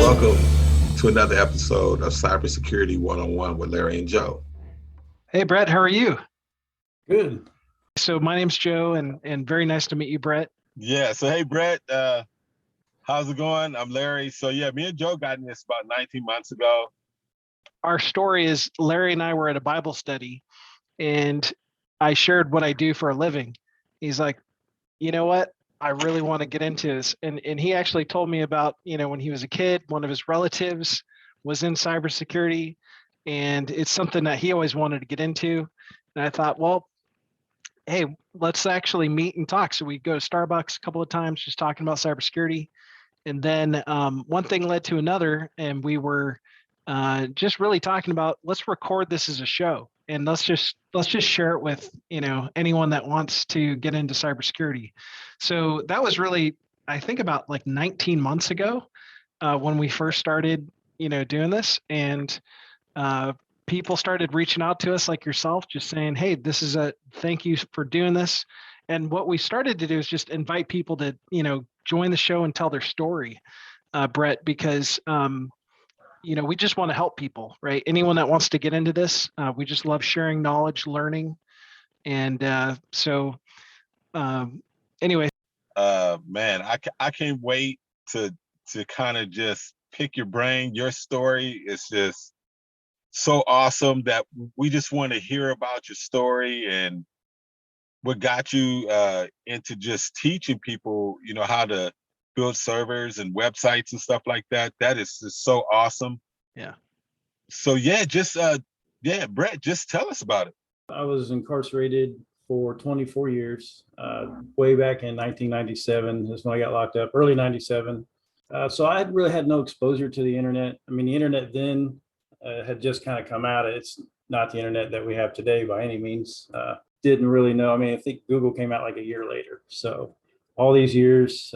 Welcome to another episode of Cybersecurity One-on-One with Larry and Joe. Hey, Brett, how are you? Good. So my name's Joe, and very nice to meet you, Brett. Yeah. So, hey, Brett, how's it going? I'm Larry. So, yeah, me and Joe got in this about 19 months ago. Our story is Larry and I were at a Bible study, and I shared what I do for a living. He's like, you know what? I really want to get into this. And he actually told me about, when he was a kid, one of his relatives was in cybersecurity, and it's something that he always wanted to get into. And I thought, well, hey, let's actually meet and talk. So we go to Starbucks a couple of times, just talking about cybersecurity. And then one thing led to another, and we were just really talking about, let's record this as a show, and let's just share it with anyone that wants to get into cybersecurity. So that was really, I think, about like 19 months ago when we first started doing this, and people started reaching out to us like yourself, just saying, hey, this is thank you for doing this. And what we started to do is just invite people to join the show and tell their story, Brett, because we just want to help people, right? Anyone that wants to get into this, we just love sharing knowledge, learning. And anyway. Man, I can't wait to kind of just pick your brain. Your story is just so awesome that we just want to hear about your story and what got you into just teaching people, how to build servers and websites and stuff like that. That is just so awesome. Yeah. So yeah, Brett, just tell us about it. I was incarcerated for 24 years, way back in 1997 is when I got locked up, early 97. So I really had no exposure to the internet. I mean, the internet then had just kind of come out. It's not the internet that we have today by any means. Didn't really know. I mean, I think Google came out like a year later. So all these years,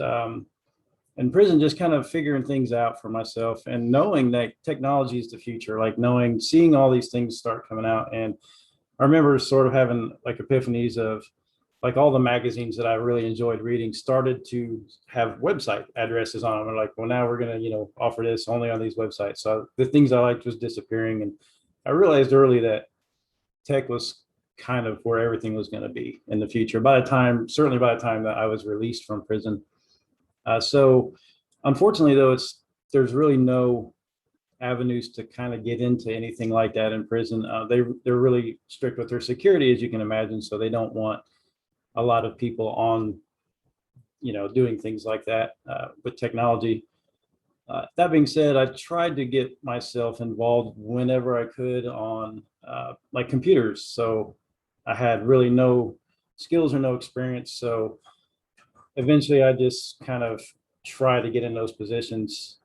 in prison, just kind of figuring things out for myself and knowing that technology is the future, like seeing all these things start coming out. And I remember sort of having like epiphanies of like all the magazines that I really enjoyed reading started to have website addresses on them. And like, well, now we're going to, offer this only on these websites. So the things I liked was disappearing. And I realized early that tech was kind of where everything was going to be in the future certainly by the time that I was released from prison. So unfortunately, though, there's really no avenues to kind of get into anything like that in prison. They're really strict with their security, as you can imagine. So they don't want a lot of people on, doing things like that with technology. That being said, I tried to get myself involved whenever I could on like computers. So I had really no skills or no experience. So eventually I just kind of tried to get in those positions.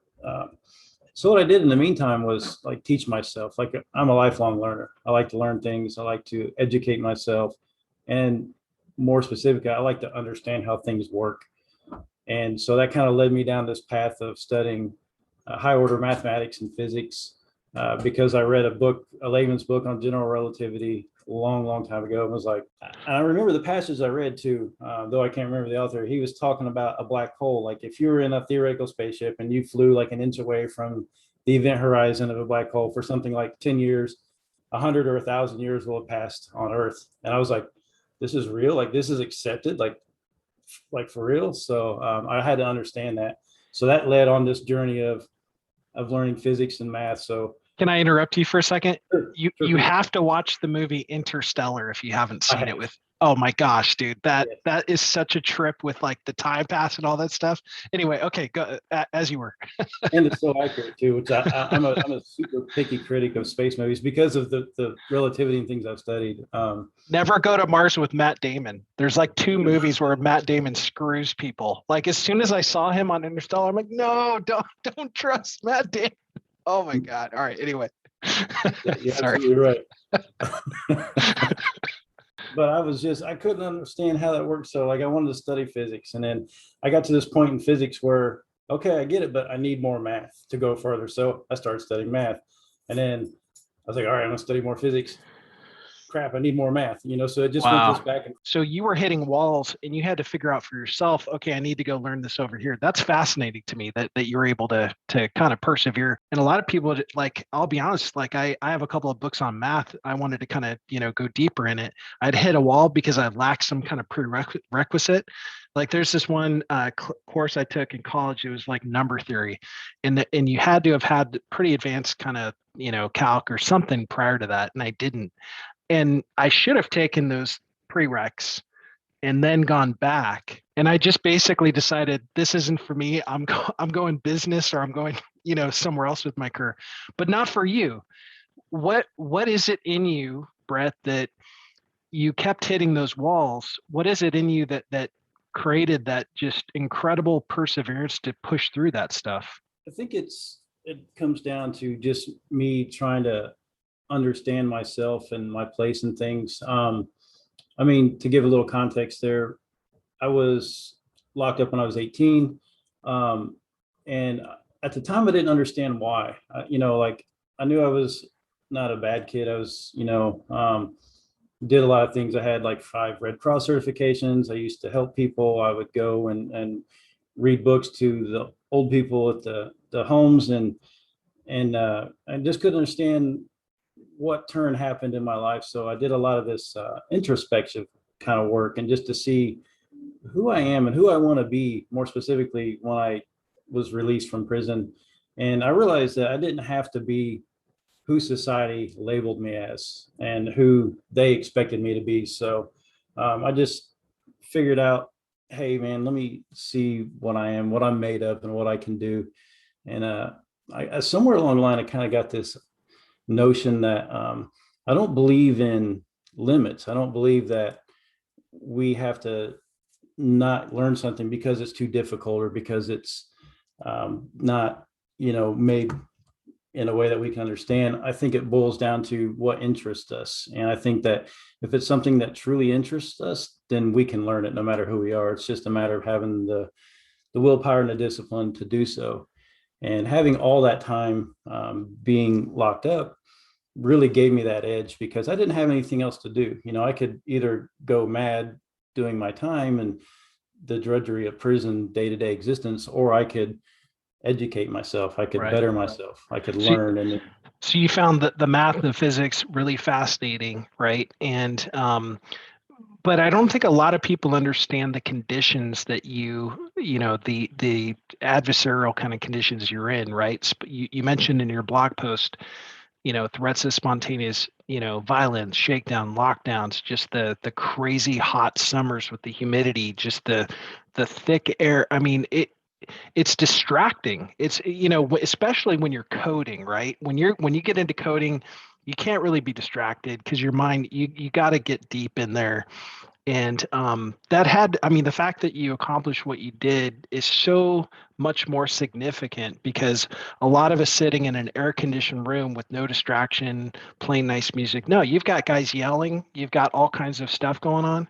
So what I did in the meantime was like teach myself. Like I'm a lifelong learner. I like to learn things. I like to educate myself. And more specifically, I like to understand how things work. And so that kind of led me down this path of studying high order mathematics and physics because I read a layman's book on general relativity a long time ago. It was like, and I remember the passage I read too, though I can't remember the author. He was talking about a black hole. Like if you were in a theoretical spaceship and you flew like an inch away from the event horizon of a black hole for something like 10 years, 100 or 1,000 years will have passed on Earth. And I was like, this is real? Like this is accepted? Like for real? So I had to understand that. So that led on this journey of learning physics and math. So can I interrupt you for a second? Sure. You have to watch the movie Interstellar if you haven't seen it with. Oh my gosh, dude, that is such a trip with like the time pass and all that stuff. Anyway, okay, go as you were. And it's so accurate too, which I'm a super picky critic of space movies because of the relativity and things I've studied. Never go to Mars with Matt Damon. There's like 2 movies where Matt Damon screws people. Like as soon as I saw him on Interstellar, I'm like, no, don't trust Matt Damon. Oh my God. All right. Anyway. You're Sorry. absolutely right. But I couldn't understand how that worked. So like I wanted to study physics. And then I got to this point in physics where, okay, I get it, but I need more math to go further. So I started studying math. And then I was like, all right, I'm gonna study more physics. crap, I need more math, so it just Wow. went this back and So you were hitting walls and you had to figure out for yourself, okay, I need to go learn this over here. That's fascinating to me that you were able to kind of persevere. And a lot of people, like, I'll be honest, like I have a couple of books on math. I wanted to kind of, go deeper in it. I'd hit a wall because I lacked some kind of prerequisite. Like there's this one course I took in college. It was like number theory, and you had to have had pretty advanced kind of, calc or something prior to that. And I didn't. And I should have taken those prereqs and then gone back. And I just basically decided this isn't for me. I'm going business, or I'm going, somewhere else with my career, but not for you. What is it in you, Brett, that you kept hitting those walls? What is it in you that created that just incredible perseverance to push through that stuff? I think it comes down to just me trying to understand myself and my place in things. To give a little context there, I was locked up when I was 18. And at the time I didn't understand why. I knew I was not a bad kid. I was, did a lot of things. I had like 5 Red Cross certifications. I used to help people. I would go and read books to the old people at the homes, and I just couldn't understand what turn happened in my life. So I did a lot of this introspective kind of work, and just to see who I am and who I want to be, more specifically when I was released from prison. And I realized that I didn't have to be who society labeled me as and who they expected me to be. So I just figured out, hey man, let me see what I am, what I'm made of, and what I can do. And I somewhere along the line, I kind of got this notion that I don't believe in limits. I don't believe that we have to not learn something because it's too difficult, or because it's not, made in a way that we can understand. I think it boils down to what interests us. And I think that if it's something that truly interests us, then we can learn it no matter who we are. It's just a matter of having the willpower and the discipline to do so. And having all that time being locked up really gave me that edge, because I didn't have anything else to do. I could either go mad doing my time and the drudgery of prison day-to-day existence, or I could educate myself. I could better myself. I could learn. So you found that the math and the physics really fascinating, right? And but I don't think a lot of people understand the conditions that the adversarial kind of conditions you're in, right? You mentioned in your blog post, threats of spontaneous, violence, shakedown, lockdowns, just the crazy hot summers with the humidity, just the thick air. I mean, it's distracting. It's, especially when you're coding, right? When you get into coding, you can't really be distracted because your mind, you got to get deep in there. And the fact that you accomplished what you did is so much more significant, because a lot of us sitting in an air-conditioned room with no distraction, playing nice music. No, you've got guys yelling, you've got all kinds of stuff going on.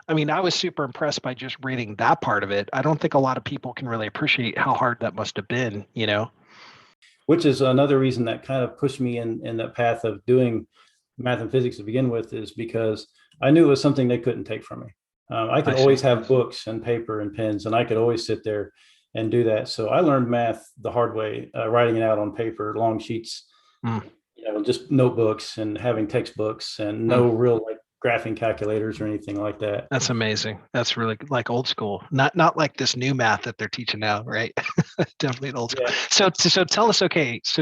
I was super impressed by just reading that part of it. I don't think a lot of people can really appreciate how hard that must have been, Which is another reason that kind of pushed me in that path of doing math and physics to begin with, is because I knew it was something they couldn't take from me. I could always have books and paper and pens, and I could always sit there and do that. So I learned math the hard way, writing it out on paper, long sheets, just notebooks, and having textbooks, and no real graphing calculators or anything like that. That's amazing. That's really like old school, not like this new math that they're teaching now, right? Definitely old school. Yeah. So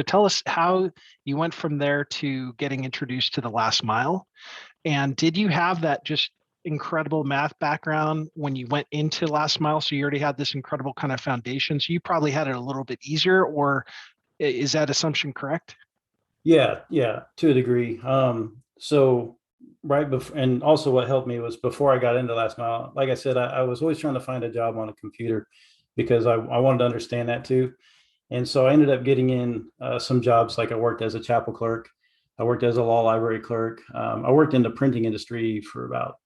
tell us how you went from there to getting introduced to the last mile. And did you have that just incredible math background when you went into last mile? So you already had this incredible kind of foundation. So you probably had it a little bit easier, or is that assumption correct? Yeah, to a degree. So right before, and also what helped me was before I got into last mile, like I said, I was always trying to find a job on a computer because I wanted to understand that too. And so I ended up getting in some jobs. Like I worked as a chapel clerk. I worked as a law library clerk. I worked in the printing industry for about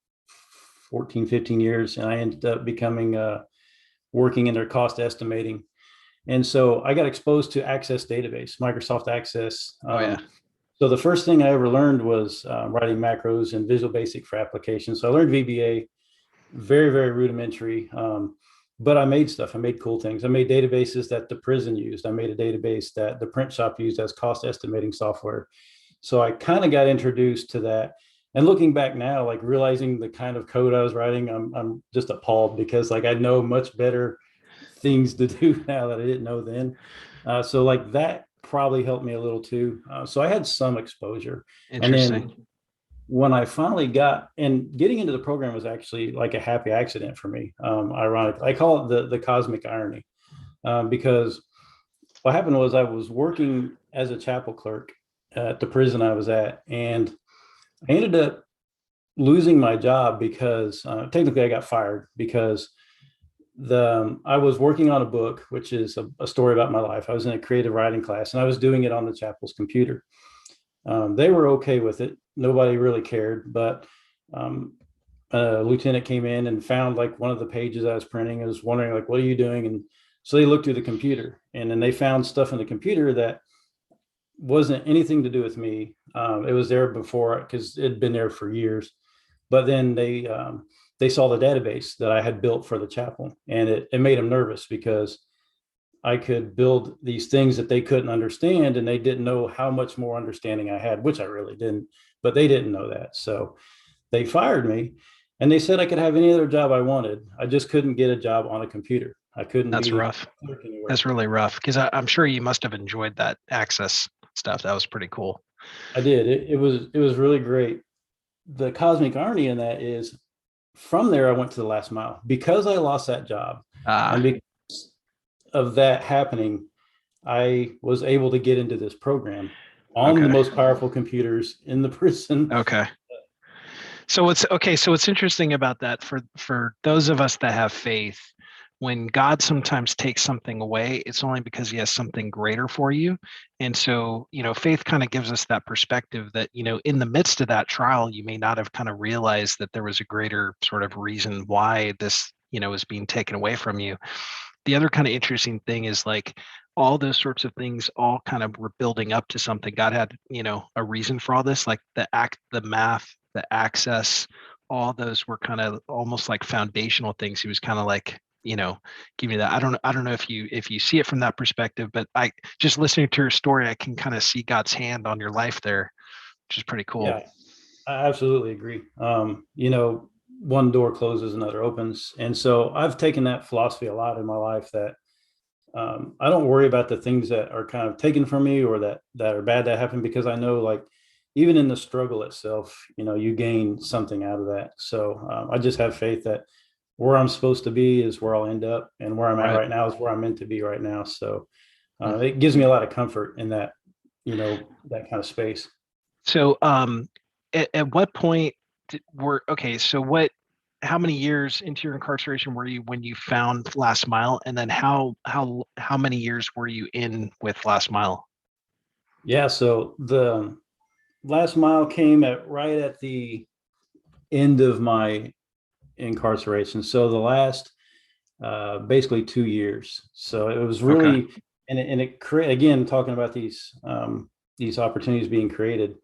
14, 15 years. And I ended up becoming working in their cost estimating. And so I got exposed to Access database, Microsoft Access. So the first thing I ever learned was writing macros and Visual Basic for applications. So I learned VBA, very, very rudimentary. But I made stuff. I made cool things. I made databases that the prison used. I made a database that the print shop used as cost estimating software. So I kind of got introduced to that. And looking back now, like realizing the kind of code I was writing, I'm just appalled because like I know much better things to do now that I didn't know then. So like that probably helped me a little too. So I had some exposure. And then when I finally getting into the program was actually like a happy accident for me. Ironic. I call it the cosmic irony because what happened was I was working as a chapel clerk at the prison I was at, and I ended up losing my job because technically I got fired because I was working on a book, which is a story about my life. I was in a creative writing class and I was doing it on the chapel's computer. They were okay with it. Nobody really cared, but a lieutenant came in and found like one of the pages I was printing. I was wondering like, what are you doing? And so they looked through the computer and then they found stuff in the computer that wasn't anything to do with me. It was there before because it had been there for years, but then they saw the database that I had built for the chapel, and it made them nervous because I could build these things that they couldn't understand, and they didn't know how much more understanding I had, which I really didn't, but they didn't know that. So they fired me, and they said I could have any other job I wanted. I just couldn't get a job on a computer. I couldn't. That's rough. That's really rough because I'm sure you must have enjoyed that access stuff. That was pretty cool. I did. It was really great. The cosmic irony in that is from there, I went to the last mile because I lost that job. And because of that happening, I was able to get into this program on the most powerful computers in the prison. Okay. So what's interesting about that for those of us that have faith, when God sometimes takes something away, it's only because he has something greater for you. And so, faith kind of gives us that perspective that, in the midst of that trial, you may not have kind of realized that there was a greater sort of reason why this, is being taken away from you. The other kind of interesting thing is like all those sorts of things all kind of were building up to something. God had, a reason for all this, like the math, the access, all those were kind of almost like foundational things. He was kind of like, give me that. I don't know if you see it from that perspective, but I just listening to your story, I can kind of see God's hand on your life there, which is pretty cool. Yeah, I absolutely agree. One door closes, another opens. And so I've taken that philosophy a lot in my life that I don't worry about the things that are kind of taken from me or that are bad that happen, because I know like even in the struggle itself, you gain something out of that. So I just have faith that where I'm supposed to be is where I'll end up, and where I'm at right now is where I'm meant to be right now. So it gives me a lot of comfort in that, that kind of space. So at what point how many years into your incarceration were you when you found Last Mile? And then how many years were you in with Last Mile? Yeah. So the Last Mile came right at the end of my incarceration. So the last basically 2 years. So it was really, and it again, talking about these opportunities being created.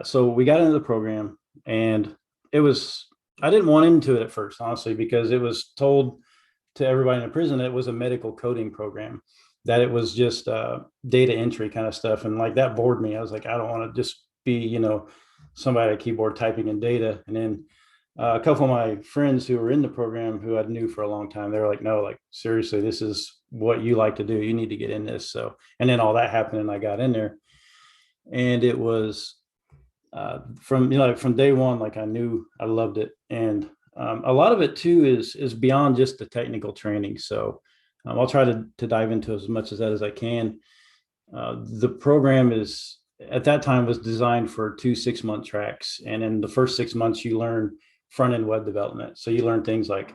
So we got into the program, and I didn't want into it at first, honestly, because it was told to everybody in the prison that it was a medical coding program, that it was just data entry kind of stuff. And like that bored me. I was like, I don't want to just be, somebody at a keyboard typing in data. And then a couple of my friends who were in the program who I knew for a long time, they were like, no, like seriously, this is what you like to do. You need to get in this. So, and then all that happened and I got in there, and it was from day one, like I knew I loved it. And a lot of it too is beyond just the technical training. So I'll try to dive into as much of that as I can. The program at that time was designed for 2 6-month tracks. And in the first 6 months, you learn front-end web development. So you learn things like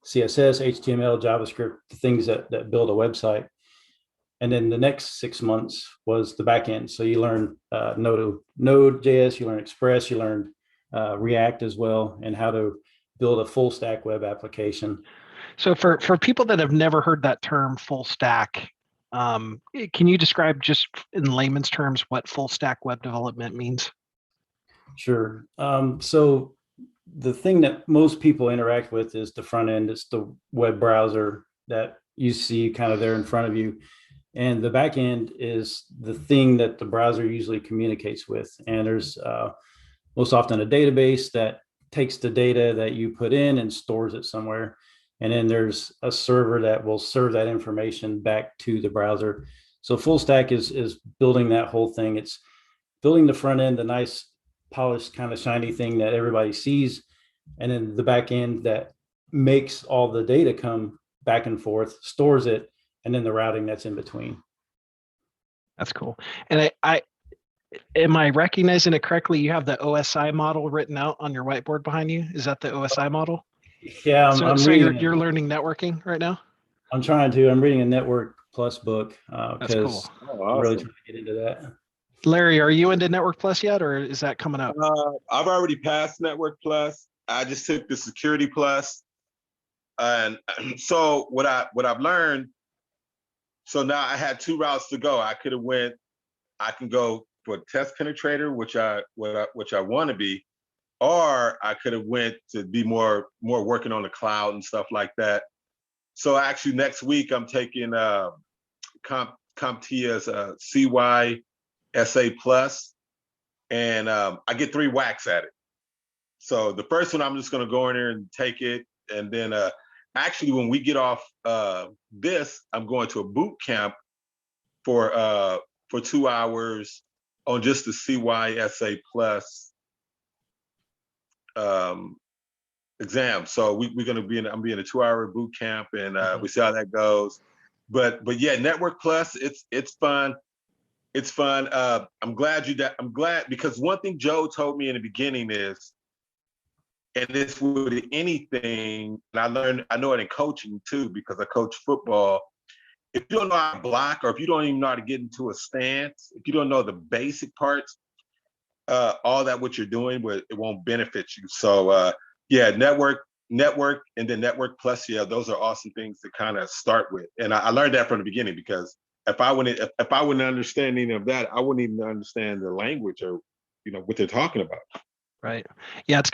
CSS, HTML, JavaScript, the things that build a website. And then the next 6 months was the back end. So you learn Node.js, you learn Express, you learn React as well, and how to build a full stack web application. So for people that have never heard that term full stack, Can you describe just in layman's terms what full stack web development means? Sure. So the thing that most people interact with is the front end. It's the web browser that you see kind of there in front of you. And the back end is the thing that the browser usually communicates with. And there's most often a database that takes the data that you put in and stores it somewhere. And then there's a server that will serve that information back to the browser. So full stack is building that whole thing. It's building the front end, the nice polished kind of shiny thing that everybody sees, and then the back end that makes all the data come back and forth, stores it, and then the routing that's in between. That's cool. And I am I recognizing it correctly? You have the OSI model written out on your whiteboard behind you. Is that the OSI model? Yeah, So you're learning networking right now? I'm trying to. I'm reading a Network Plus book That's cool. because Oh, I'm really awesome. trying to get into that. Larry, are you into Network Plus yet, or is that coming up? I've already passed Network Plus. I just took the Security Plus, and so what I've learned. So now I had two routes to go. I can go for test penetrator, which I want to be, or I could have went to be more working on the cloud and stuff like that. So actually next week I'm taking CompTIA's CYSA Plus, and I get 3 whacks at it. So the first one I'm just going to go in there and take it, and then actually when we get off this, I'm going to a boot camp for 2 hours on just the CYSA Plus exam. So we're going to be I'm being a 2-hour boot camp, and we see how that goes. But yeah, Network Plus, it's fun. It's fun. I'm glad because one thing Joe told me in the beginning is, and it's with anything, and I know it in coaching too, because I coach football. If you don't know how to block, or if you don't even know how to get into a stance, if you don't know the basic parts, all that what you're doing, it won't benefit you. So yeah, network, and then Network Plus. Yeah, those are awesome things to kind of start with. And I learned that from the beginning, because if I wouldn't understand any of that, I wouldn't even understand the language or what they're talking about. Right. Yeah, it's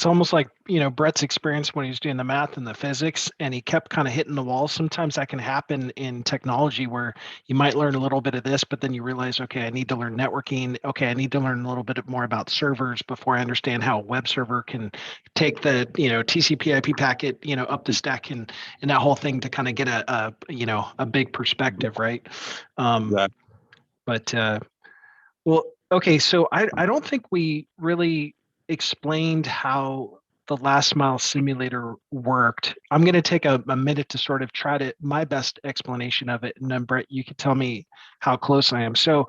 almost like, Brett's experience when he was doing the math and the physics, and he kept kind of hitting the wall. Sometimes that can happen in technology where you might learn a little bit of this, but then you realize, okay, I need to learn networking. Okay, I need to learn a little bit more about servers before I understand how a web server can take the, TCP IP packet, up the stack, and that whole thing to kind of get a big perspective, right? Exactly. But well, okay, so I don't think we really explained how the last mile simulator worked. I'm going to take a minute to sort of try to my best explanation of it, and then Brett, you can tell me how close I am. So,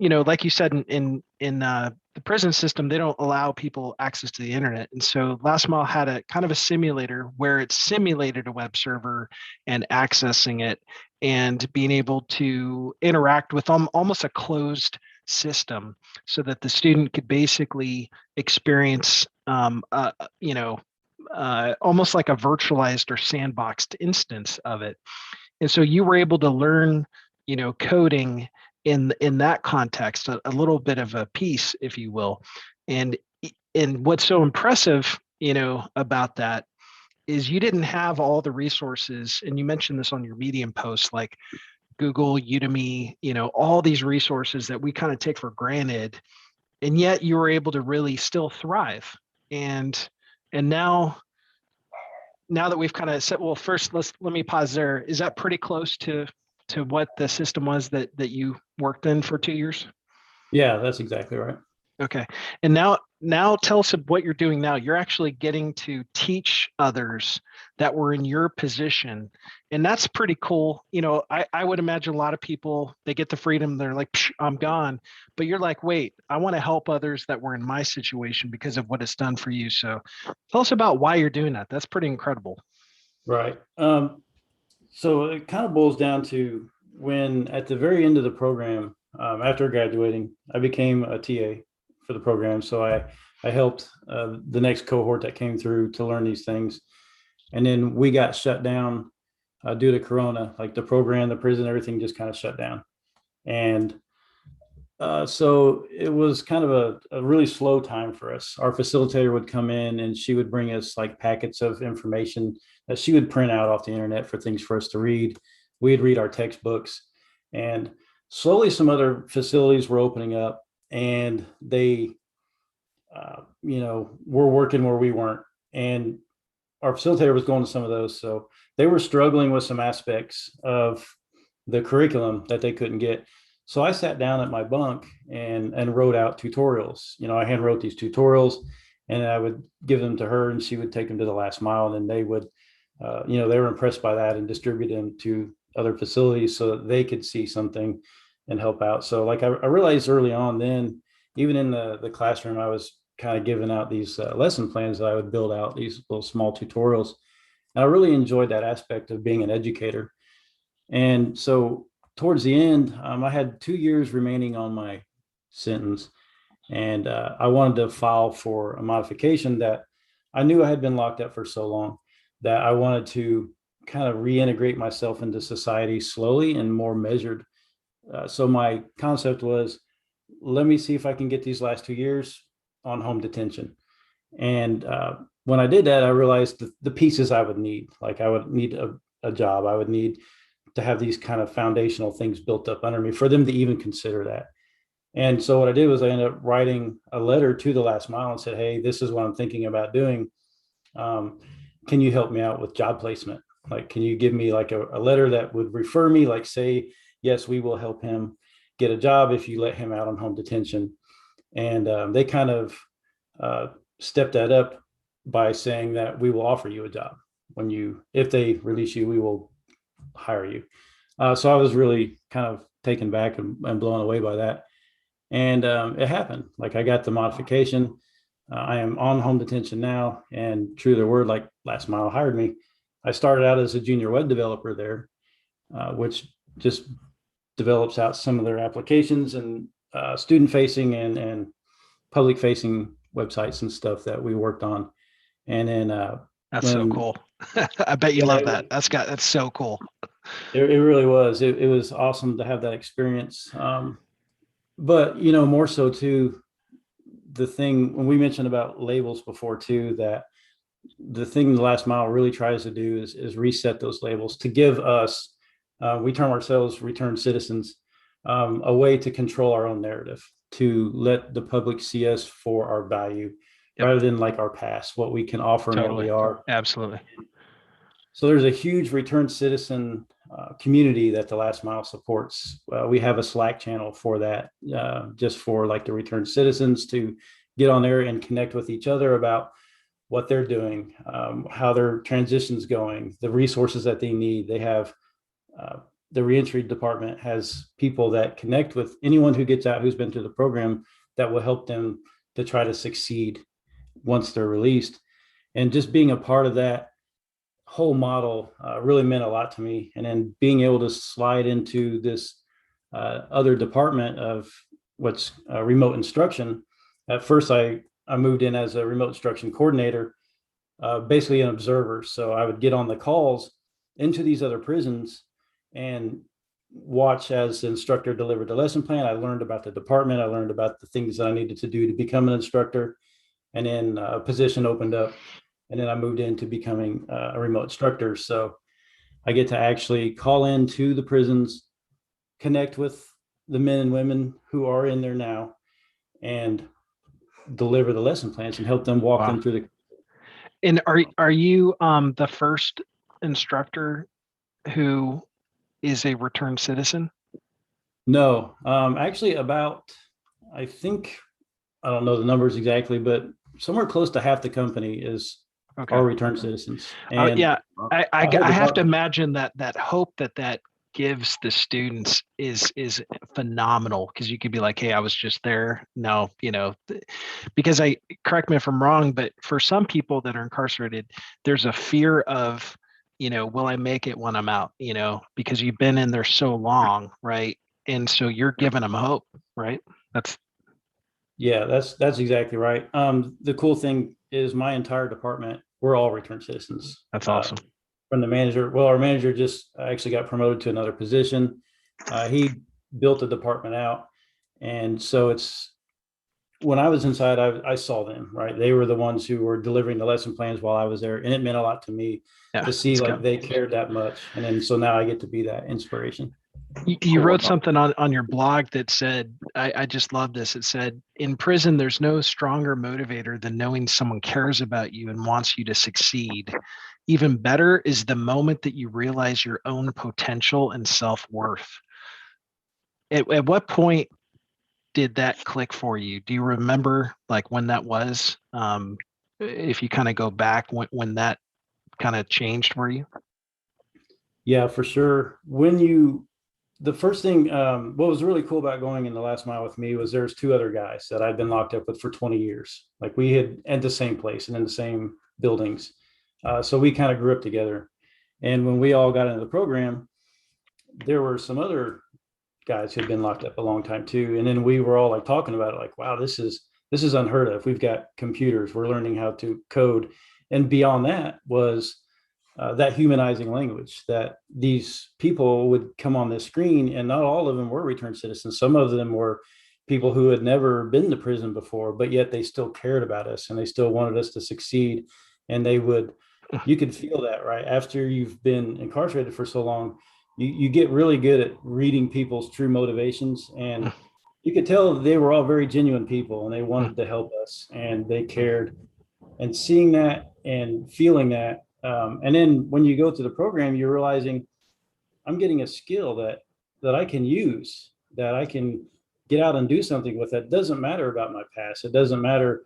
like you said, in the prison system, they don't allow people access to the internet, and so last mile had a kind of a simulator where it simulated a web server and accessing it and being able to interact with almost a closed system, so that the student could basically experience almost like a virtualized or sandboxed instance of it. And so you were able to learn coding in that context, a little bit of a piece, if you will. And what's so impressive about that is you didn't have all the resources, and you mentioned this on your Medium post, like Google, Udemy, all these resources that we kind of take for granted, and yet you were able to really still thrive. And now that we've kind of said, well, first let me pause there. Is that pretty close to what the system was that you worked in for 2 years? Yeah, that's exactly right. Okay. And now tell us what you're doing now. You're actually getting to teach others that were in your position. And that's pretty cool. I would imagine a lot of people, they get the freedom, they're like, I'm gone. But you're like, wait, I want to help others that were in my situation because of what it's done for you. So tell us about why you're doing that. That's pretty incredible. Right. So it kind of boils down to when at the very end of the program, after graduating, I became a TA for the program. So I helped the next cohort that came through to learn these things. And then we got shut down due to Corona, like the program, the prison, everything just kind of shut down. And so it was kind of a really slow time for us. Our facilitator would come in and she would bring us like packets of information that she would print out off the internet for things for us to read. We'd read our textbooks, and slowly some other facilities were opening up, and they, were working where we weren't. And our facilitator was going to some of those. So they were struggling with some aspects of the curriculum that they couldn't get. So I sat down at my bunk and wrote out tutorials. I hand wrote these tutorials, and I would give them to her, and she would take them to the last mile. And then they would, they were impressed by that and distribute them to other facilities so that they could see something and help out. So like I realized early on then, even in the classroom, I was kind of giving out these lesson plans that I would build out, these little small tutorials. And I really enjoyed that aspect of being an educator. And so towards the end, I had 2 years remaining on my sentence, and I wanted to file for a modification that I knew I had been locked up for so long that I wanted to kind of reintegrate myself into society slowly and more measured. So my concept was, let me see if I can get these last 2 years on home detention. And when I did that, I realized the pieces I would need. Like I would need a job. I would need to have these kind of foundational things built up under me for them to even consider that. And so what I did was I ended up writing a letter to the last mile and said, hey, this is what I'm thinking about doing. Can you help me out with job placement? Like, can you give me like a letter that would refer me, like say, yes, we will help him get a job if you let him out on home detention. And they kind of stepped that up by saying that we will offer you a job if they release you, we will hire you. So I was really kind of taken back and blown away by that. And it happened. Like I got the modification. I am on home detention now, and true to their word, like Last Mile hired me. I started out as a junior web developer there, which just develops out some of their applications and student facing and public facing websites and stuff that we worked on. And then that's so cool. I bet you love that. That's so cool. It really was. It was awesome to have that experience. But more so too, the thing when we mentioned about labels before too, that the thing the Last Mile really tries to do is reset those labels to give us, we term ourselves returned citizens, a way to control our own narrative, to let the public see us for our value. Yep. Rather than like our past, what we can offer and what we are. Absolutely. So there's a huge returned citizen community that the Last Mile supports. We have a Slack channel for that, just for like the returned citizens to get on there and connect with each other about what they're doing, how their transition's going, the resources that they need. They have the reentry department has people that connect with anyone who gets out who's been through the program that will help them to try to succeed once they're released. And just being a part of that whole model really meant a lot to me. And then being able to slide into this other department of what's remote instruction. At first, I moved in as a remote instruction coordinator, basically an observer. So I would get on the calls into these other prisons and watch as the instructor delivered the lesson plan. I learned about the department. I learned about the things that I needed to do to become an instructor. And then a position opened up, and then I moved into becoming a remote instructor. So I get to actually call into the prisons, connect with the men and women who are in there now, and deliver the lesson plans and help them walk them through the. And are you the first instructor who is a returned citizen? No, actually I think, I don't know the numbers exactly, but somewhere close to half the company is are returned citizens. And I have to imagine that hope that gives the students is phenomenal, because you could be like, hey, I was just there. No, because correct me if I'm wrong, but for some people that are incarcerated, there's a fear of, will I make it when I'm out, because you've been in there so long, right? And so you're giving them hope, right? That's exactly right. The cool thing is my entire department, we're all returned citizens. That's awesome. from the manager. Well, our manager just actually got promoted to another position. He built the department out. And so it's, when I was inside, I saw them, right? They were the ones who were delivering the lesson plans while I was there. And it meant a lot to me to see like they cared that much. And then so now I get to be that inspiration. You wrote something on your blog that said, I just love this. It said, in prison, there's no stronger motivator than knowing someone cares about you and wants you to succeed. Even better is the moment that you realize your own potential and self-worth. At what point did that click for you? Do you remember like when that was? If you kind of go back when that kind of changed for you? Yeah, for sure. The first thing, what was really cool about going in the last mile with me was there's two other guys that I'd been locked up with for 20 years. Like we had at the same place and in the same buildings. So we kind of grew up together. And when we all got into the program, there were some other guys who had been locked up a long time too. And then we were all like talking about it, like, wow, this is unheard of. We've got computers, we're learning how to code. And beyond that was that humanizing language, that these people would come on this screen, and not all of them were returned citizens. Some of them were people who had never been to prison before, but yet they still cared about us and they still wanted us to succeed. And you could feel that, right? After you've been incarcerated for so long, you get really good at reading people's true motivations. And you could tell they were all very genuine people and they wanted to help us and they cared. And seeing that and feeling that, and then when you go to the program, you're realizing I'm getting a skill that I can use, that I can get out and do something with. That doesn't matter about my past. It doesn't matter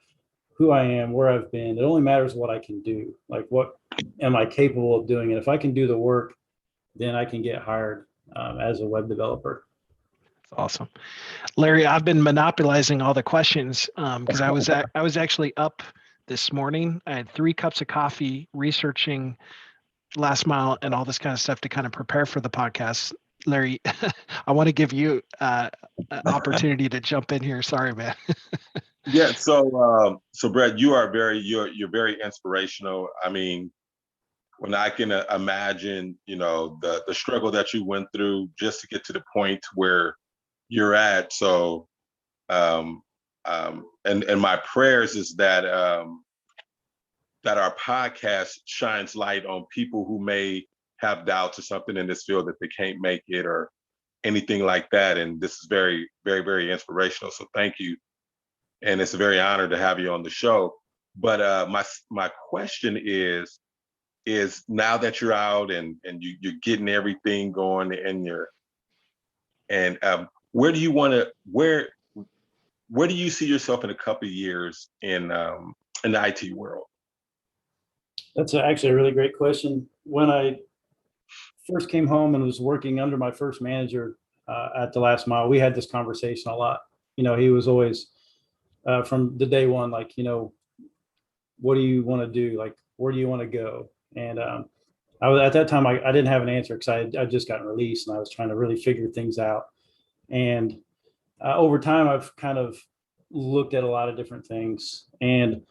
who I am, where I've been. It only matters what I can do. Like, what am I capable of doing? And if I can do the work, then I can get hired as a web developer. That's awesome. Larry, I've been monopolizing all the questions because I was actually up this morning. I had 3 cups of coffee researching last mile and all this kind of stuff to kind of prepare for the podcast. Larry, I want to give you an opportunity to jump in here. Sorry, man. Yeah. So Brett, you're very inspirational. I mean, when I can imagine, the struggle that you went through just to get to the point where you're at. So, and my prayers is that that our podcast shines light on people who may have doubts or something in this field that they can't make it or anything like that. And this is very, very, very inspirational. So thank you. And it's a very honor to have you on the show. But my question is now that you're out and you're getting everything going where do you see yourself in a couple of years in the IT world? That's actually a really great question. When I first came home and was working under my first manager at the last mile, we had this conversation a lot. He was always from the day one, like, what do you want to do? Like, where do you want to go? And I was, at that time, I didn't have an answer because I just gotten released and I was trying to really figure things out. And over time, I've kind of looked at a lot of different things. And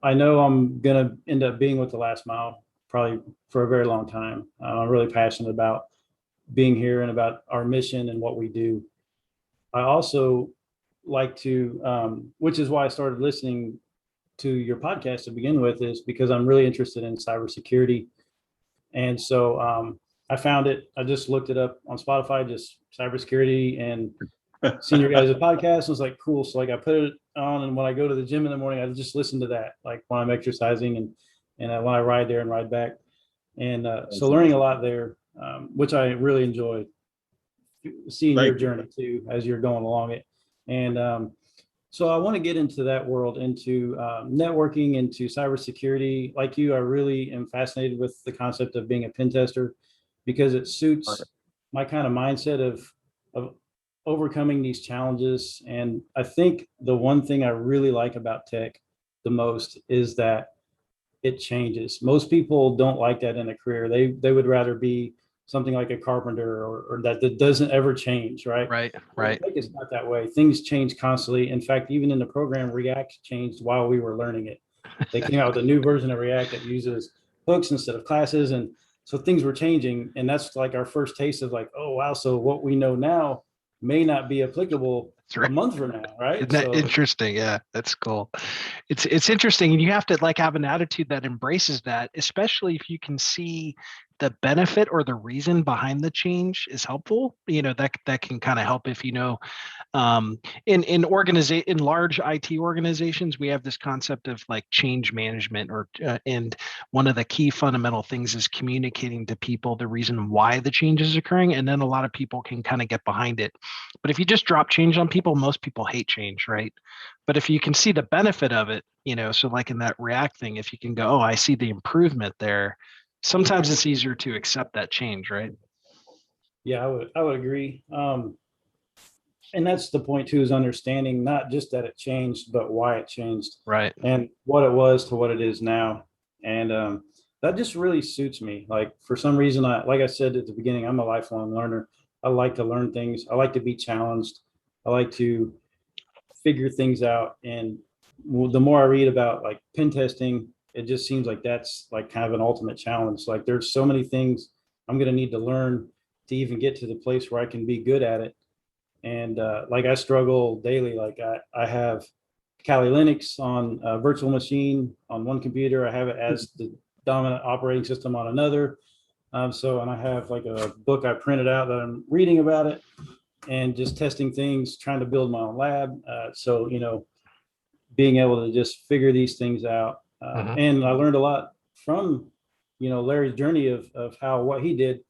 I know I'm going to end up being with the last mile probably for a very long time. I'm really passionate about being here and about our mission and what we do. I also like to, which is why I started listening to your podcast to begin with, is because I'm really interested in cybersecurity. And so I found it. I just looked it up on Spotify, just cybersecurity, and seen your guys' podcast. I was like, cool. So like I put it on, and when I go to the gym in the morning, I just listen to that, like when I'm exercising and when I ride there and ride back. And so learning a lot there, which I really enjoyed seeing your journey too, as you're going along it. And so I want to get into that world, into networking, into cybersecurity. Like you, I really am fascinated with the concept of being a pen tester because it suits my kind of mindset of overcoming these challenges. And I think the one thing I really like about tech the most is that it changes. Most people don't like that in a career. They would rather be something like a carpenter or that doesn't ever change, right? Right. I think it's not that way. Things change constantly. In fact, even in the program, React changed while we were learning it. They came out with a new version of React that uses hooks instead of classes. And So things were changing, and that's like our first taste of like, oh wow, so what we know now may not be applicable That's right. a month from now, right? Isn't that So interesting? Yeah, that's cool. It's interesting, and you have to like have an attitude that embraces that, especially if you can see the benefit or the reason behind the change is helpful. That can kind of help if in large IT organizations, we have this concept of like change management, and one of the key fundamental things is communicating to people the reason why the change is occurring, and then a lot of people can kind of get behind it. But if you just drop change on people, most people hate change, right? But if you can see the benefit of it, so like in that React thing, if you can go, oh, I see the improvement there, sometimes it's easier to accept that change, right? yeah, I would agree. And that's the point too, is understanding not just that it changed, but why it changed, Right. and what it was to what it is now. And that just really suits me. Like for some reason, like I said at the beginning, I'm a lifelong learner. I like to learn things. I like to be challenged. I like to figure things out. And the more I read about like pen testing, it just seems like that's like kind of an ultimate challenge. Like there's so many things I'm going to need to learn to even get to the place where I can be good at it. And like I struggle daily. Like I have Kali Linux on a virtual machine on one computer. I have it as the dominant operating system on another. And I have like a book I printed out that I'm reading about it and just testing things, trying to build my own lab. Being able to just figure these things out. And I learned a lot from, Larry's journey of what he did,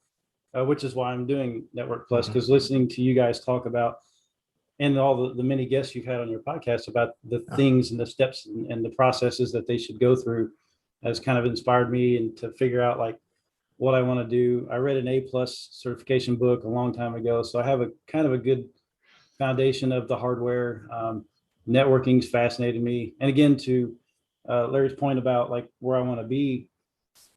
which is why I'm doing Network Plus, because listening to you guys talk about, and all the many guests you've had on your podcast about the things and the steps and the processes that they should go through has kind of inspired me and to figure out like what I want to do. I read an A+ certification book a long time ago, so I have a kind of a good foundation of the hardware. Networking's fascinated me. And again, to Larry's point about like where I want to be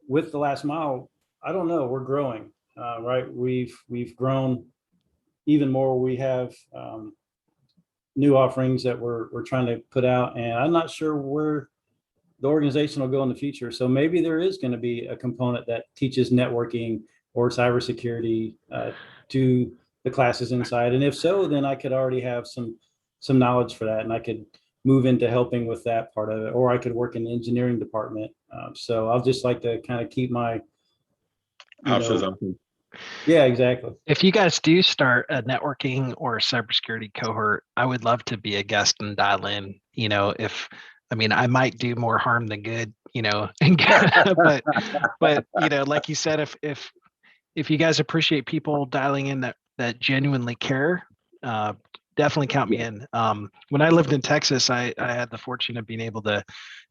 with the last mile, I don't know, we're growing, right? We've grown even more. We have new offerings that we're trying to put out, and I'm not sure where the organization will go in the future. So maybe there is going to be a component that teaches networking or cybersecurity to the classes inside. And if so, then I could already have some knowledge for that, and I could move into helping with that part of it, or I could work in the engineering department. So I'll just like to kind of keep my options open. Yeah, exactly. If you guys do start a networking or cybersecurity cohort, I would love to be a guest and dial in. I might do more harm than good, but like you said, if you guys appreciate people dialing in that genuinely care, definitely count me in. When I lived in Texas, I had the fortune of being able to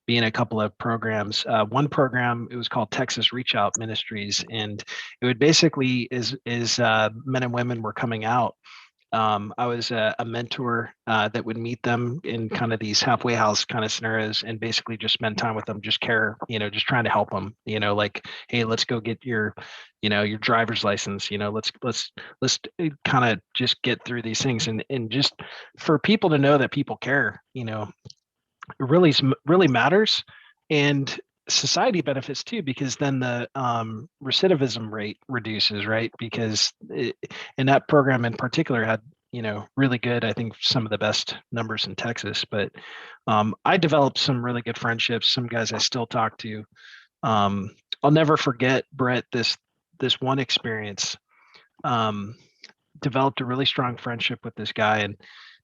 be in a couple of programs. One program, it was called Texas Reach Out Ministries, and it would basically is men and women were coming out. I was a mentor that would meet them in kind of these halfway house kind of scenarios, and basically just spend time with them, just care, just trying to help them. Like, hey, let's go get your driver's license. Let's kind of just get through these things, and just for people to know that people care. It really matters, and society benefits too, because then the recidivism rate reduces, right? Because in that program in particular had really good, I think some of the best numbers in Texas. But I developed some really good friendships, some guys I still talk to. I'll never forget, Brett, this one experience. Developed a really strong friendship with this guy, and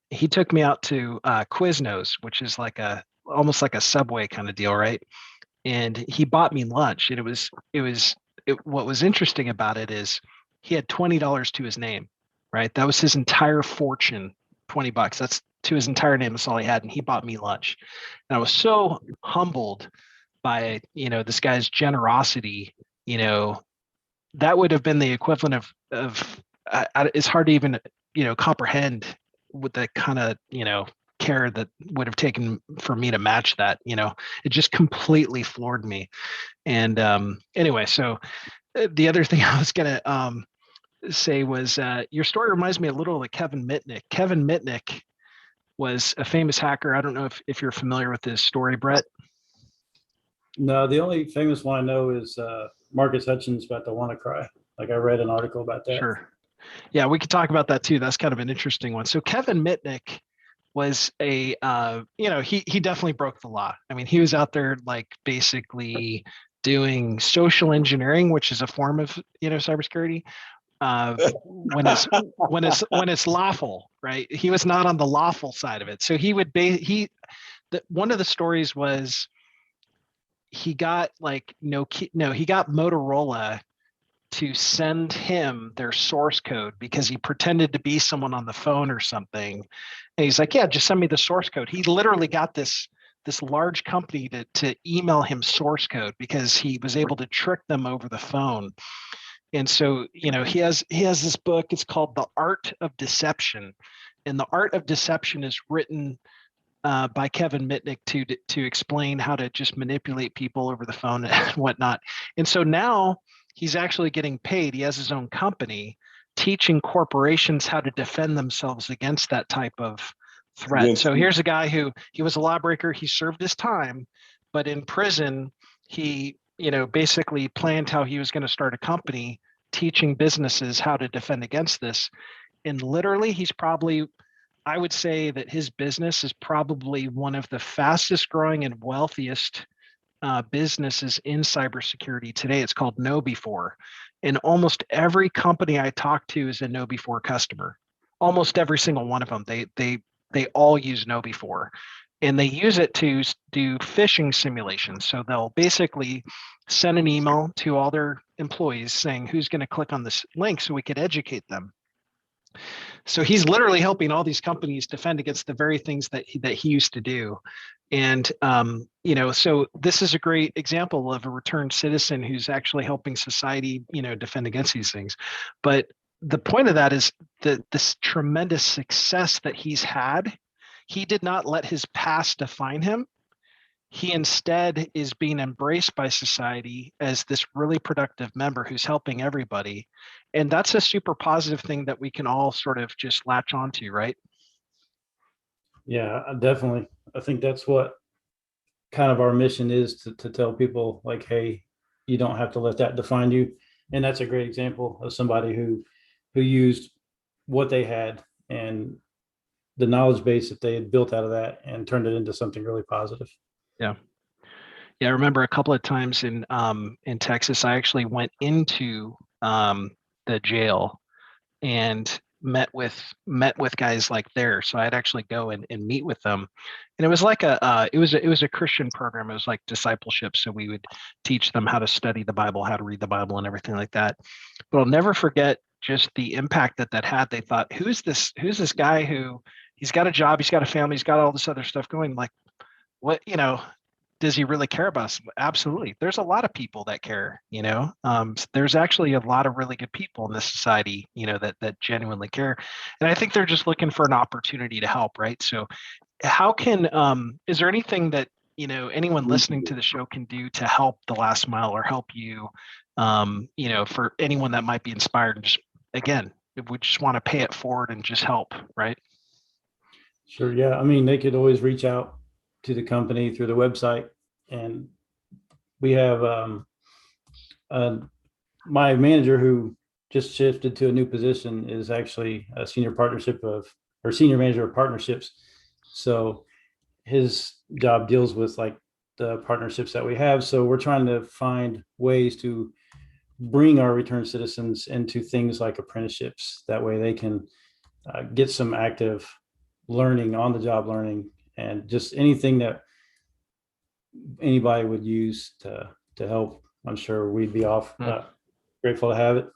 he took me out to Quiznos, which is like almost like a Subway kind of deal, right? And he bought me lunch, and what was interesting about it is he had $20 to his name, right? That was his entire fortune, $20. That's to his entire name. That's all he had, and he bought me lunch. And I was so humbled by this guy's generosity. That would have been the equivalent of it's hard to even comprehend with the kind of care that would have taken for me to match that. It just completely floored me. And anyway, so the other thing I was gonna say was your story reminds me a little of Kevin Mitnick. Kevin Mitnick was a famous hacker. I don't know if you're familiar with his story, Brett. No, the only famous one I know is Marcus Hutchins about the WannaCry. Like I read an article about that. Sure. Yeah, we could talk about that too. That's kind of an interesting one. So Kevin Mitnick was a, he definitely broke the law. I mean, he was out there like basically doing social engineering, which is a form of, cybersecurity. When it's lawful, right? He was not on the lawful side of it. So he would one of the stories was he got he got Motorola to send him their source code because he pretended to be someone on the phone or something. And he's like, yeah, just send me the source code. He literally got this large company to email him source code because he was able to trick them over the phone. And so, he has this book, it's called The Art of Deception. And The Art of Deception is written by Kevin Mitnick to explain how to just manipulate people over the phone and whatnot. And so now he's actually getting paid. He has his own company teaching corporations how to defend themselves against that type of threat. Yes. So here's a guy who, he was a lawbreaker. He served his time, but in prison, he, basically planned how he was going to start a company teaching businesses how to defend against this. And literally, I would say that his business is probably one of the fastest growing and wealthiest businesses in cybersecurity today. It's called KnowBe4. And almost every company I talk to is a KnowBe4 customer. Almost every single one of them. They all use KnowBe4. And they use it to do phishing simulations. So they'll basically send an email to all their employees saying who's going to click on this link so we could educate them. So he's literally helping all these companies defend against the very things that he used to do. And, so this is a great example of a returned citizen who's actually helping society, defend against these things. But the point of that is that this tremendous success that he's had, he did not let his past define him. He instead is being embraced by society as this really productive member who's helping everybody. And that's a super positive thing that we can all sort of just latch onto, right? Yeah, definitely. I think that's what kind of our mission is to tell people like, hey, you don't have to let that define you. And that's a great example of somebody who used what they had and the knowledge base that they had built out of that and turned it into something really positive. Yeah. Yeah, I remember a couple of times in Texas, I actually went into the jail and met with guys like there. So I'd actually go and meet with them. And it was like it was a Christian program. It was like discipleship. So we would teach them how to study the Bible, how to read the Bible and everything like that. But I'll never forget just the impact that had. They thought, who's this guy who, he's got a job, he's got a family, he's got all this other stuff going. Like, what, does he really care about us? Absolutely. There's a lot of people that care, there's actually a lot of really good people in this society, that genuinely care. And I think they're just looking for an opportunity to help. Right. So how can, is there anything that, anyone listening to the show can do to help the last mile or help you, for anyone that might be inspired and just, again, we just want to pay it forward and just help. Right. Sure. Yeah. I mean, they could always reach out to the company through the website. And we have my manager who just shifted to a new position is actually a senior manager of partnerships. So his job deals with like the partnerships that we have. So we're trying to find ways to bring our return citizens into things like apprenticeships. That way they can get some active learning, on the job learning, and just anything that anybody would use to help. I'm sure we'd be grateful to have it.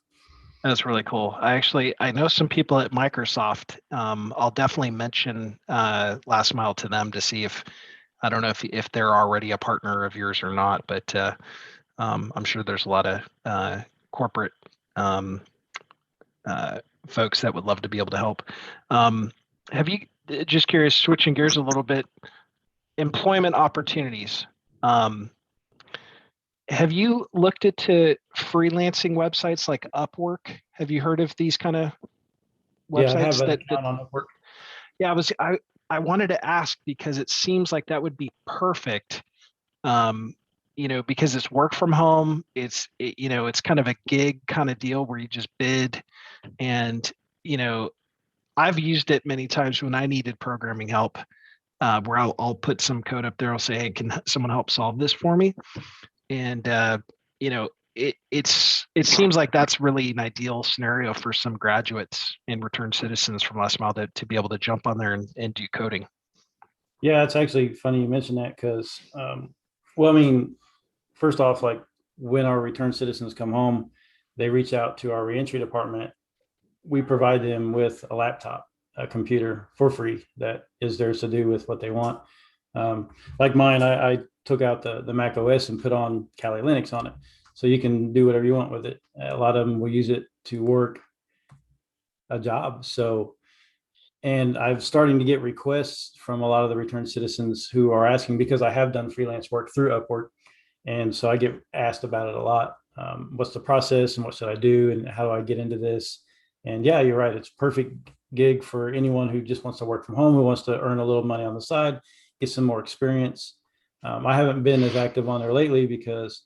That's really cool. I know some people at Microsoft. I'll definitely mention Last Mile to them to see I don't know if they're already a partner of yours or not, but I'm sure there's a lot of corporate folks that would love to be able to help. Have you, just curious, switching gears a little bit, employment opportunities. Have you looked into freelancing websites like Upwork? Have you heard of these kind of websites? Yeah, I have an account on Upwork. Yeah, I wanted to ask because it seems like that would be perfect because it's work from home, it's kind of a gig kind of deal where you just bid. And, I've used it many times when I needed programming help, where I'll put some code up there. I'll say, hey, can someone help solve this for me? And, it seems like that's really an ideal scenario for some graduates and return citizens from last mile to be able to jump on there and do coding. Yeah, it's actually funny you mentioned that because, well, I mean, first off, like when our return citizens come home, they reach out to our reentry department. We provide them with a laptop, a computer for free that is theirs to do with what they want. Like mine, I took out the Mac OS and put on Kali Linux on it. So you can do whatever you want with it. A lot of them will use it to work a job. So, and I'm starting to get requests from a lot of the returned citizens who are asking, because I have done freelance work through Upwork. And so I get asked about it a lot. What's the process and what should I do and how do I get into this? And yeah, you're right. It's a perfect gig for anyone who just wants to work from home, who wants to earn a little money on the side, get some more experience. I haven't been as active on there lately because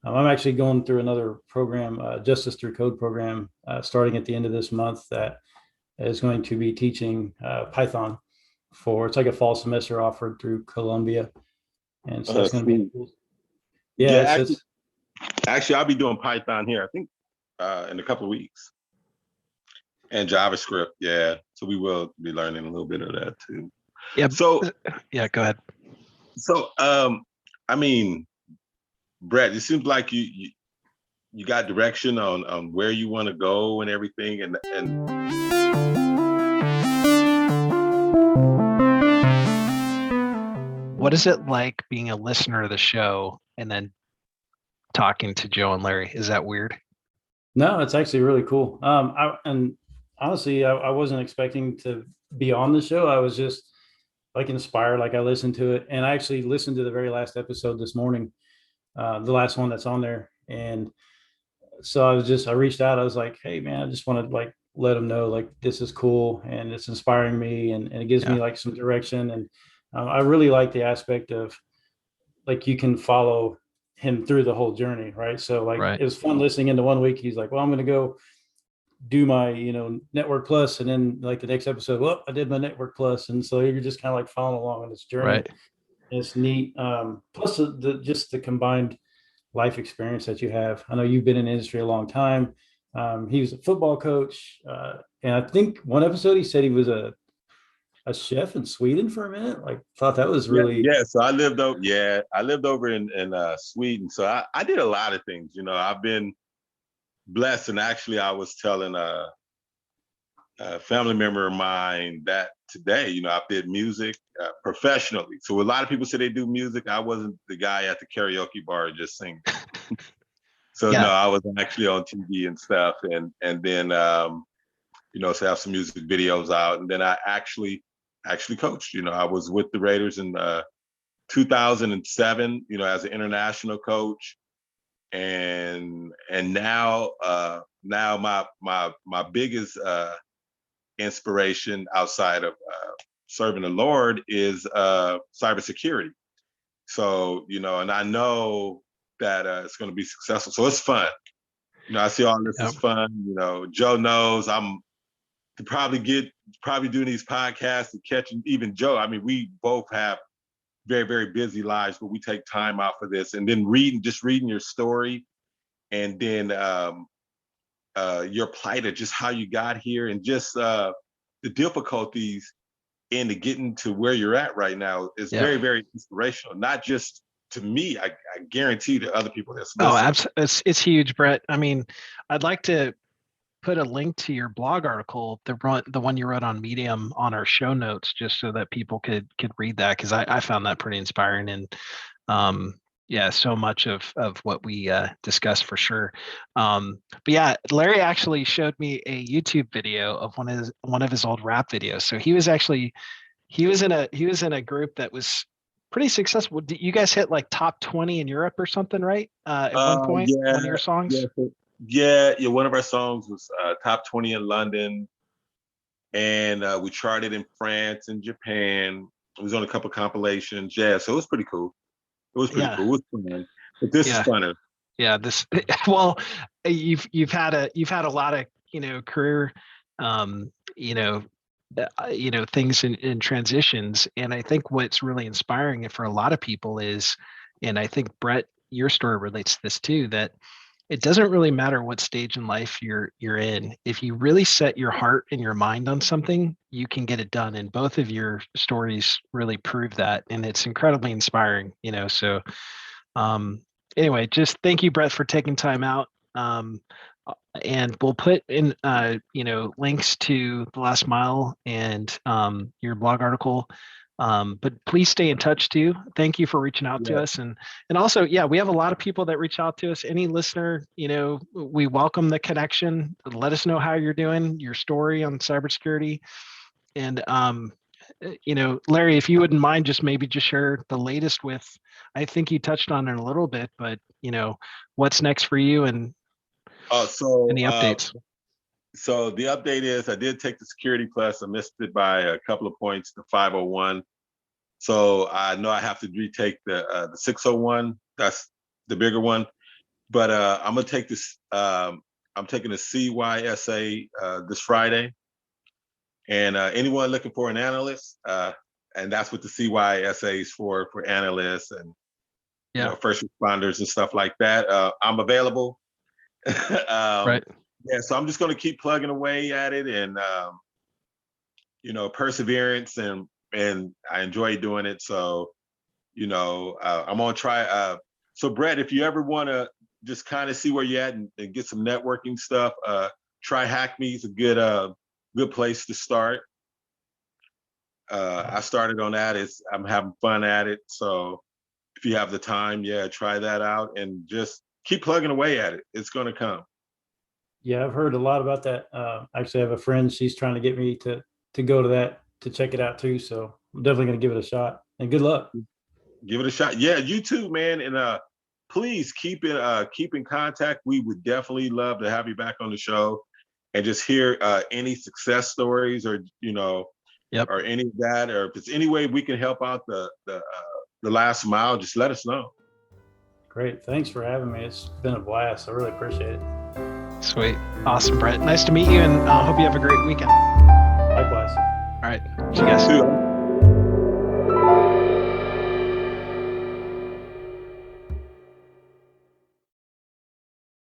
I'm actually going through another program, Justice Through Code program, starting at the end of this month that is going to be teaching Python it's like a fall semester offered through Columbia. And so it's going to be cool. Yeah, actually, I'll be doing Python here, I think, in a couple of weeks. And JavaScript, yeah. So we will be learning a little bit of that too. Yeah. So yeah, go ahead. So I mean, Brett, it seems like you got direction on where you want to go and everything, and what is it like being a listener of the show and then talking to Joe and Larry? Is that weird? No, it's actually really cool. And honestly, I wasn't expecting to be on the show. I was just like inspired, like I listened to it, and I actually listened to the very last episode this morning, the last one that's on there. And so I reached out. I was like, hey man, I just want to like let them know like this is cool and it's inspiring me and it gives me like some direction. And I really like the aspect of like you can follow him through the whole journey, right? So like it was fun listening into 1 week. He's like, well, I'm going to go do my Network Plus, and then like the next episode, well, I did my Network Plus, and so you're just kind of like following along on this journey. Right. And it's neat. Plus just the combined life experience that you have. I know you've been in the industry a long time. He was a football coach, and I think one episode he said he was a chef in Sweden for a minute. Like, thought that was really So I lived over in Sweden. So I did a lot of things. I've been blessed, and actually I was telling a family member of mine that today, I did music professionally. So a lot of people say they do music. I wasn't the guy at the karaoke bar just singing. So no, I was actually on TV and stuff, and then so have some music videos out, and then I actually coached. I was with the Raiders in 2007, as an international coach. And now my biggest inspiration outside of serving the Lord is cybersecurity. So and I know that it's going to be successful. So it's fun. I see all this is fun. Joe knows I'm probably doing these podcasts and catching even Joe. I mean, we both have very, very busy lives, but we take time out for this. And then reading your story, and then your plight of just how you got here, and just the difficulties into getting to where you're at right now is very, very inspirational. Not just to me, I guarantee to other people that's listening. Oh, absolutely. It's huge, Brett. I mean, I'd like to put a link to your blog article, the one you wrote on Medium, on our show notes, just so that people could read that, because I found that pretty inspiring. And so much of what we discussed for sure. But yeah, Larry actually showed me a YouTube video of one of his old rap videos. So he was in a group that was pretty successful. Did you guys hit like top 20 in Europe or something, right? At one point, one of your songs? Yeah, one of our songs was top 20 in London, and we charted in France and Japan. It was on a couple compilations. Yeah, so it was pretty cool. It was pretty cool. It was fun. But this is Yeah. funner. Yeah, this well, you've had a lot of, career, things in transitions, and I think what's really inspiring for a lot of people is, and I think Brett, your story relates to this too, that it doesn't really matter what stage in life you're in. If you really set your heart and your mind on something, you can get it done. And both of your stories really prove that, and it's incredibly inspiring. So anyway, just thank you, Brett, for taking time out. And we'll put in links to The Last Mile and your blog article. But please stay in touch too. Thank you for reaching out to us. And also, yeah, we have a lot of people that reach out to us. Any listener, we welcome the connection. Let us know how you're doing, your story on cybersecurity. And Larry, if you wouldn't mind, just share the latest with, I think you touched on it a little bit, but what's next for you and any updates? So the update is I did take the Security Plus. I missed it by a couple of points to 501. So I know I have to retake the 601. That's the bigger one. But I'm gonna take this. I'm taking the CYSA this Friday. And anyone looking for an analyst, and that's what the CYSA is for analysts and first responders and stuff like that. I'm available. Right. Yeah, so I'm just going to keep plugging away at it, and perseverance, and I enjoy doing it. So, I'm gonna try. So, Brett, if you ever want to just kind of see where you're at and get some networking stuff, try Hack Me. It's a good place to start. I started on that. I'm having fun at it. So, if you have the time, try that out and just keep plugging away at it. It's going to come. Yeah, I've heard a lot about that. Actually, I have a friend, she's trying to get me to go to that, to check it out too. So I'm definitely going to give it a shot, and good luck. Give it a shot. Yeah, you too, man. And please keep in contact. We would definitely love to have you back on the show and just hear any success stories, or, or any of that, or if it's any way we can help out the last mile, just let us know. Great. Thanks for having me. It's been a blast. I really appreciate it. Sweet. Awesome, Brett. Nice to meet you, and hope you have a great weekend. Likewise. All right. See you guys.